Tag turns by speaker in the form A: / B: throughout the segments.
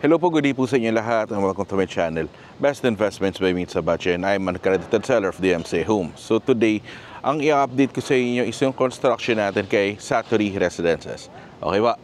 A: Hello po, good day po sa inyo lahat and welcome to my channel, Best Investments by Meet Sabache, and I'm an accredited seller of DMCA Homes. So today, ang i-update ko sa inyo is yung construction natin kay Satori Residences. Okay ba?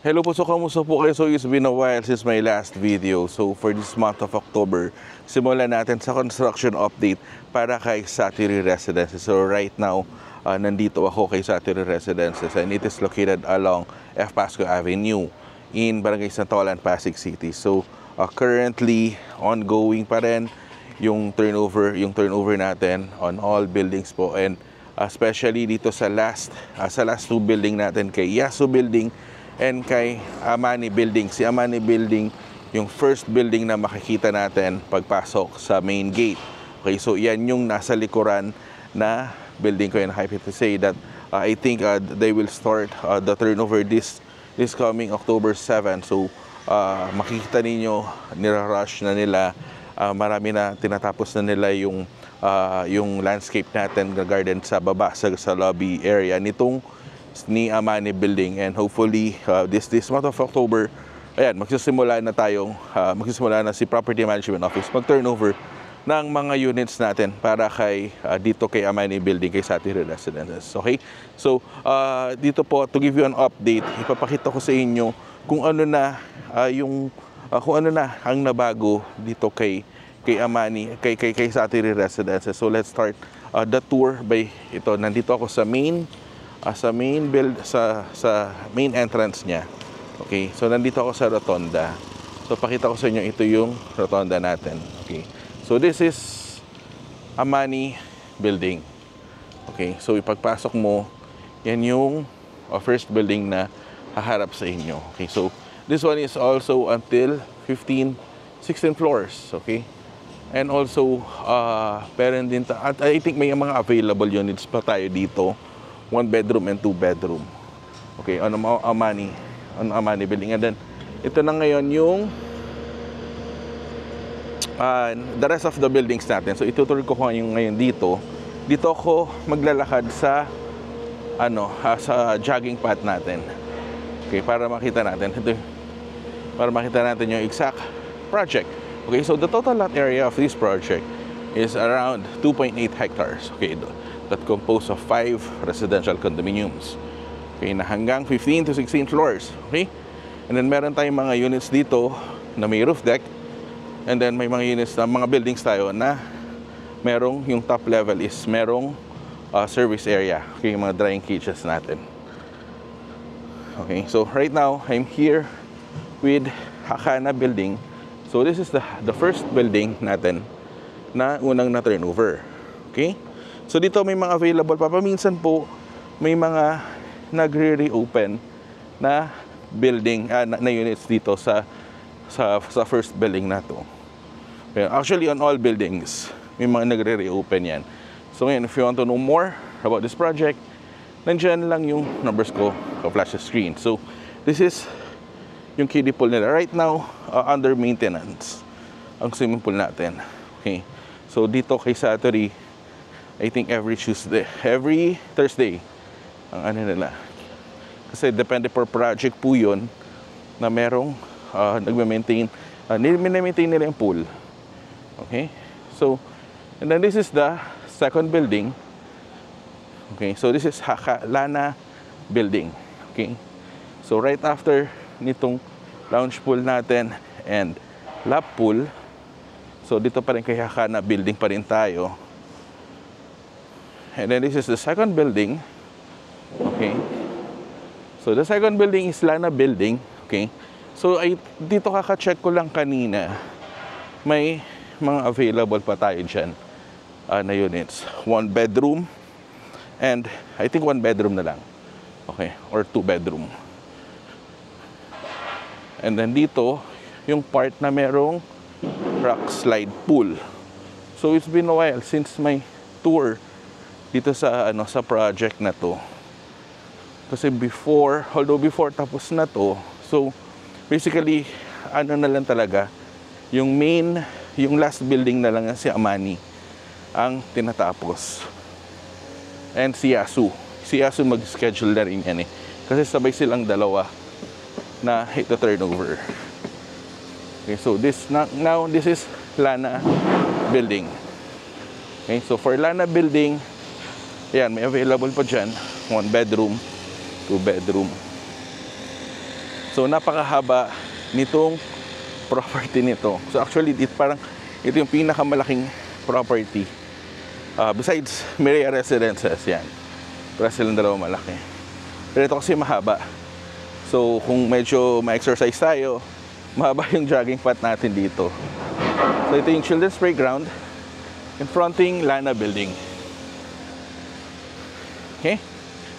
A: Hello po, so kamusta po kayo? So it's been a while since my last video. So for this month of October, simulan natin sa construction update para kay Satori Residences. So right now, nandito ako kay Satori Residences and it is located along F. Pasco Avenue in Barangay Santolan, Pasig City. So currently ongoing pa rin yung turnover natin on all buildings po, and especially dito sa last two building natin, kay Yasu Building and kay Amani Building. Si Amani Building, yung first building na makikita natin pagpasok sa main gate. Okay, so yan yung nasa likuran na building ko, and happy to say that I think they will start the turnover this coming October 7. So makikita ninyo, nirarush na nila, marami na tinatapos na nila yung landscape natin, garden sa baba, sa lobby area nitong ni Amani Building, and hopefully this month of October, ayan, magsisimula na si Property Management Office mag-turnover ng mga units natin para kay dito kay Amani Building, kay Satori Residences. Okay? So dito po, to give you an update, ipapakita ko sa inyo kung ano na ang nabago dito kay Amani, kay Satori Residences. So let's start the tour by ito. Nandito ako sa main entrance niya. Okay, so nandito ako sa rotonda. So pakita ko sa inyo, ito yung rotonda natin. Okay, so this is Amani Building. Okay, so ipagpasok mo, yan yung first building na haharap sa inyo. Okay, so this one is also until 16 floors. Okay, and also parent din, I think may mga available units pa tayo dito, 1 bedroom and 2 bedroom. Okay, on Amani Building. And then ito na ngayon yung the rest of the buildings natin. So itutuloy ko yung ngayon dito ako maglalakad sa sa jogging path natin. Okay, para makita natin yung exact project. Okay, so the total lot area of this project is around 2.8 hectares. Okay, that composed of 5 residential condominiums. Okay, na hanggang 15 to 16 floors. Okay? And then meron tayong mga units dito na may roof deck. And then may mga units na mga buildings tayo na merong yung top level is merong service area. Okay, yung mga drying cages natin. Okay, so right now I'm here with Hakana Building. So this is the first building natin na unang na turnover. Okay? So dito may mga available pa. Paminsan po may mga nagre-reopen na building na units dito sa first building na to. Okay, actually on all buildings may mga nagre-reopen yan. So ngayon, if you want to know more about this project, nandiyan lang yung numbers ko, flash the screen. So this is yung kiddie pool nila right now, under maintenance ang swimming pool natin. Okay, so dito kay Satori, I think every Thursday ang nila. Kasi depende per project po yun na merong nagme-maintain, nila yung pool. Okay? So, and then this is the second building. Okay? So, this is Lana Building. Okay? So, right after nitong lounge pool natin and lap pool, So dito pa rin kay Hakana building pa rin tayo. And then this is the second building. Okay. So the second building is Lana building. Okay. So dito kaka-check ko lang kanina. May mga available pa tayo dyan na units. 1 bedroom. And I think 1 bedroom na lang. Okay. Or 2 bedroom. And then dito, yung part na merong rock slide pool. So it's been a while since my tour dito sa sa project na to. Kasi although before tapos na to, so basically na lang talaga yung last building na lang si Amani ang tinatapos. And si Yasu mag-schedule na rin yan kasi sabay silang dalawa na ito turnover. Okay, so now this is Lana building. Okay, so for Lana building, ayan, may available pa dyan. 1 bedroom, 2 bedroom. So napakahaba nitong property nito. So actually, ito yung pinakamalaking property. Besides Mireya Residences, yan. Para silang dalawa malaki. Pero ito kasi mahaba. So kung medyo ma-exercise tayo, mahaba yung jogging path natin dito. So ito yung children's playground confronting Lana building. Okay,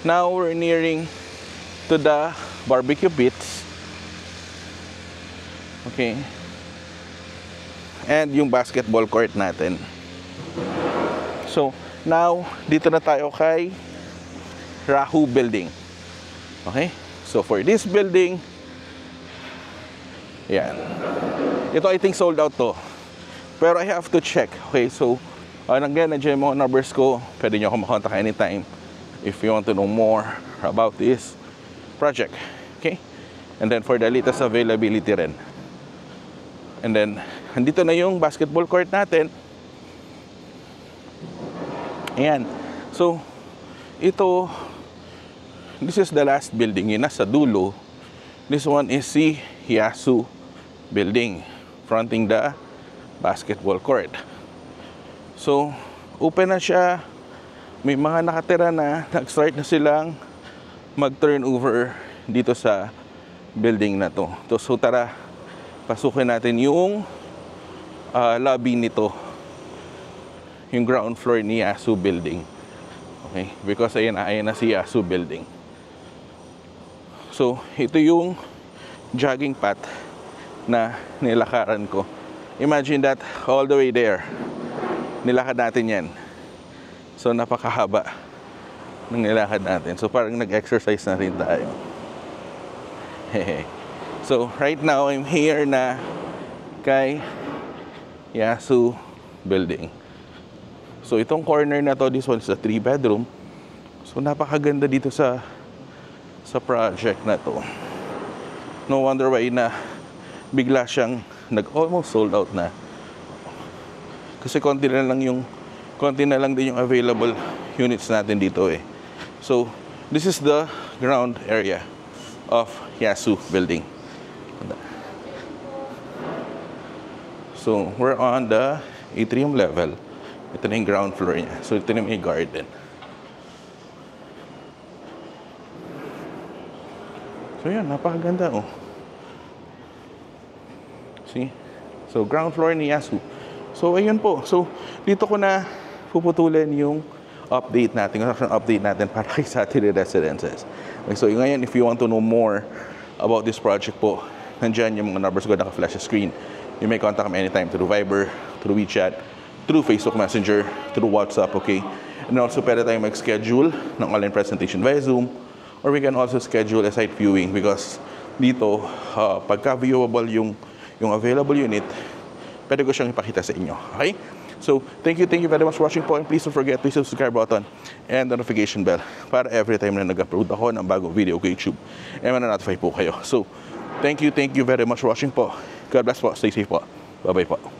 A: now we're nearing to the barbecue pits. Okay, and yung basketball court natin. So now dito na tayo kay Rahu building. Okay, so for this building, yan. Ito I think sold out to. Pero I have to check. Okay, so nandiyan yung mga numbers ko. Pwede nyo ako makontak anytime if you want to know more about this project. Okay? And then for the latest availability rin. And then, andito na yung basketball court natin. Ayan. So, this is the last building. Yung nasa dulo. This one is si Yasu building fronting the basketball court. So, open na siya. May mga nakatira na, nag-start na silang mag-turnover dito sa building na to. So, tara, pasukin natin yung lobby nito. Yung ground floor ni Yasu building. Okay? Because ayan na si Yasu building. So, ito yung jogging path na nilakaran ko. Imagine that all the way there. Nilakad natin yan. So, napakahaba ng nilakad natin. So, parang nag-exercise na rin tayo. So, right now, I'm here na kay Yasu building. So, itong corner na to, this one is a 3 bedroom. So, napakaganda dito sa project na to. No wonder why na bigla siyang almost sold out na. Kasi konti na lang din yung available units natin dito So, this is the ground area of Yasu building. So, we're on the atrium level. Ito na yung ground floor niya. So, ito na yung garden. So, yan. Napakaganda, See? So, ground floor ni Yasu. So, ayun po. So, dito ko na puputulan yung update natin para kay Saturday Residences. Okay, so, ngayon, if you want to know more about this project po, nandyan yung mga numbers ko naka-flash sa screen. You may contact me anytime through Viber, through WeChat, through Facebook Messenger, through WhatsApp, okay? And also, pwede tayong mag-schedule ng online presentation via Zoom, or we can also schedule a site viewing because dito, pagka-viewable yung available unit, pwede ko siyang ipakita sa inyo, okay? So, thank you very much for watching po, and please don't forget, please subscribe button and the notification bell para every time na nag-upload ako ng bagong video kay YouTube, ma-notify po kayo. So, thank you very much for watching po. God bless po. Stay safe po. Bye-bye po.